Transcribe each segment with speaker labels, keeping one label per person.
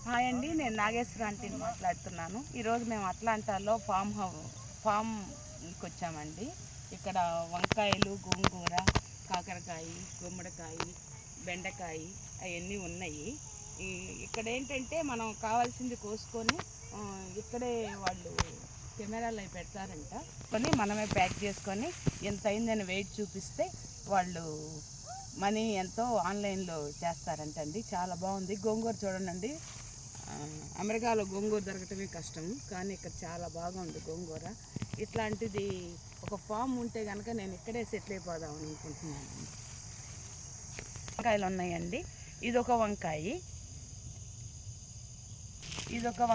Speaker 1: Hi అండి, నేను నాగేశ్వర ఆంటీని మాట్లాడుతున్నాను. ఈరోజు మేము అట్లాంటాలో ఫామ్కి వచ్చామండి. ఇక్కడ వంకాయలు, గోంగూర, కాకరకాయ, గుమ్మడికాయ, బెండకాయ అవన్నీ ఉన్నాయి. ఇక్కడ ఏంటంటే మనం కావాల్సింది కోసుకొని ఇక్కడే వాళ్ళు కెమెరాలు అవి పెడతారంట. కొని మనమే ప్యాక్ చేసుకొని ఎంత అయిందని వెయిట్ చూపిస్తే వాళ్ళు మనీ ఎంతో ఆన్లైన్లో చేస్తారంటండి. చాలా బాగుంది. గోంగూర చూడండి, అమెరికాలో గోంగూర దొరకటమే కష్టం, కానీ ఇక్కడ చాలా బాగుంది గోంగూర. ఇట్లాంటిది ఒక ఫామ్ ఉంటే కనుక నేను ఇక్కడే సెటిల్ అయిపోదామని అనుకుంటున్నాను. వంకాయలు ఉన్నాయండి. ఇదొక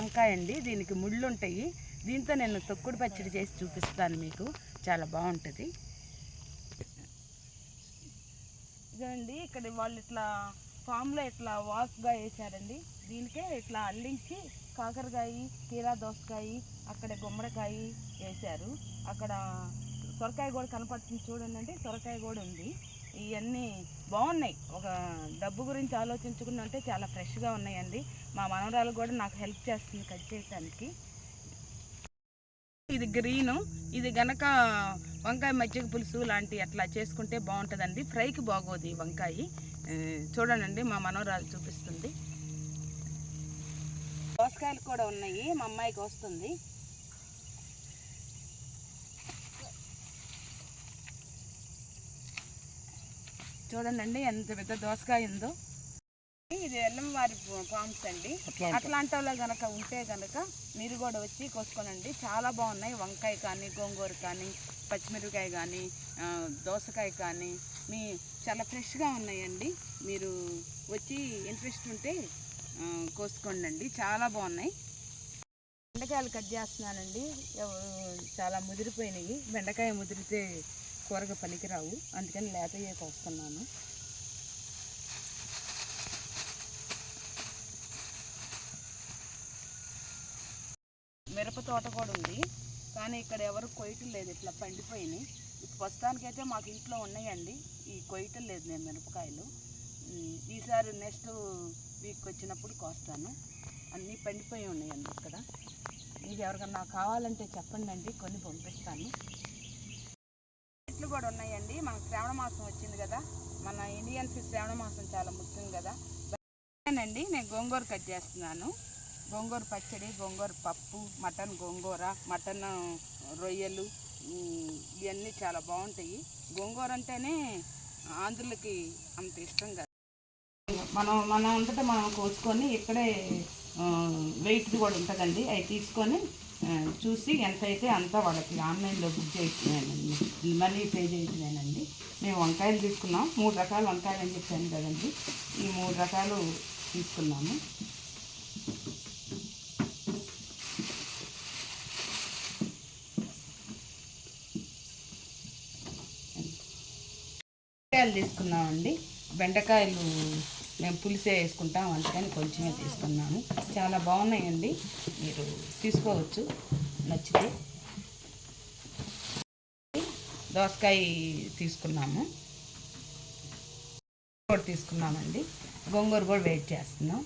Speaker 1: వంకాయ అండి. దీనికి ముళ్ళు ఉంటాయి. దీంతో నేను తొక్కుడు పచ్చడి చేసి చూపిస్తాను మీకు. చాలా బాగుంటుంది. ఇదండి, ఇక్కడ వాళ్ళు ఇట్లా ఫామ్లో ఇట్లా వాక్గా వేసారండి. దీనికే ఇట్లా అల్లించి కాకరకాయ, కీరా దోసకాయ, అక్కడ గుమ్మడికాయ వేశారు. అక్కడ సొరకాయ కూడా కనపడుతుంది చూడండి, సొరకాయ కూడా ఉంది. ఇవన్నీ బాగున్నాయి. ఒక డబ్బు గురించి ఆలోచించుకుంటే చాలా ఫ్రెష్గా ఉన్నాయండి. మా మనవరాలు కూడా నాకు హెల్ప్ చేస్తుంది కట్ చేయడానికి. ఇది గ్రీను. ఇది గనక వంకాయ మజ్జిగ పులుసు లాంటి అట్లా చేసుకుంటే బాగుంటుందండి. ఫ్రైకి బాగోదు ఈ వంకాయ. చూడండి, మా మనవరాలు చూపిస్తుంది. దోసకాయలు కూడా ఉన్నాయి, మా అమ్మాయికి వస్తుంది. చూడండి ఎంత పెద్ద దోసకాయ ఉందో. ఇది ఎల్లంవారి ఫామ్స్ అండి. అట్లాంటాలో గనక ఉంటే గనక మీరు కూడా వచ్చి కోసుకోనండి. చాలా బాగున్నాయి. వంకాయ కానీ, గోంగూర కానీ, పచ్చిమిరపకాయ కానీ, దోసకాయ కానీ చాలా ఫ్రెష్గా ఉన్నాయండి. మీరు వచ్చి ఇంట్రెస్ట్ ఉంటే కోసుకోండి, చాలా బాగున్నాయి. బెండకాయలు కట్ చేస్తున్నానండి. చాలా ముదిరిపోయినాయి. బెండకాయ ముదిరితే కూరగా పనికిరావు, అందుకని లేతయ్యే కోస్తున్నాను. మిరప తోట కూడా ఉంది, కానీ ఇక్కడ ఎవరు కొయ్యటం లేదు. ఇట్లా పండిపోయినాయి. ప్రస్తుతానికైతే మాకు ఇంట్లో ఉన్నాయండి. ఈ కొయ్యటం లేదు నేను మిరపకాయలు. ఈసారి నెక్స్ట్ వీక్ వచ్చినప్పుడు కోస్తాను. అన్నీ పండిపోయి ఉన్నాయండి ఇక్కడ. ఇది ఎవరికన్నా కావాలంటే చెప్పండి అండి, కొన్ని పంపిస్తాను. చెట్లు కూడా ఉన్నాయండి. మనకు శ్రావణ మాసం వచ్చింది కదా, మన ఇండియన్స్కి శ్రావణ మాసం చాలా ముఖ్యం కదా. అండి, నేను గోంగూర కట్ చేస్తున్నాను. గోంగూర పచ్చడి, గోంగూర పప్పు, మటన్ గోంగూర, మటన్ రొయ్యలు ఇవన్నీ చాలా బాగుంటాయి. గోంగూర అంటేనే ఆంధ్రులకి అంత ఇష్టం కదా. మనం అంతటా మనం కోసుకొని ఇక్కడే వెయిట్ కూడా ఉంటుందండి. అవి తీసుకొని చూసి ఎంత అయితే అంతా వాళ్ళకి ఆన్లైన్లో బుక్ చేయించినానండి, మనీ పే చేయించినానండి. మేము వంకాయలు తీసుకున్నాం. 3 రకాల వంకాయలు అని చెప్పాను కదండి. ఈ 3 రకాలు తీసుకున్నాము. బెండకాయలు తీసుకున్నామండి. బెండకాయలు మేము పులిసే వేసుకుంటాం, అందుకని కొంచెమే తీసుకున్నాము. చాలా బాగున్నాయండి, మీరు తీసుకోవచ్చు నచ్చితే. దోసకాయ తీసుకున్నాము, కూడా తీసుకున్నామండి. గోంగూర కూడా వెయిట్ చేస్తున్నాం.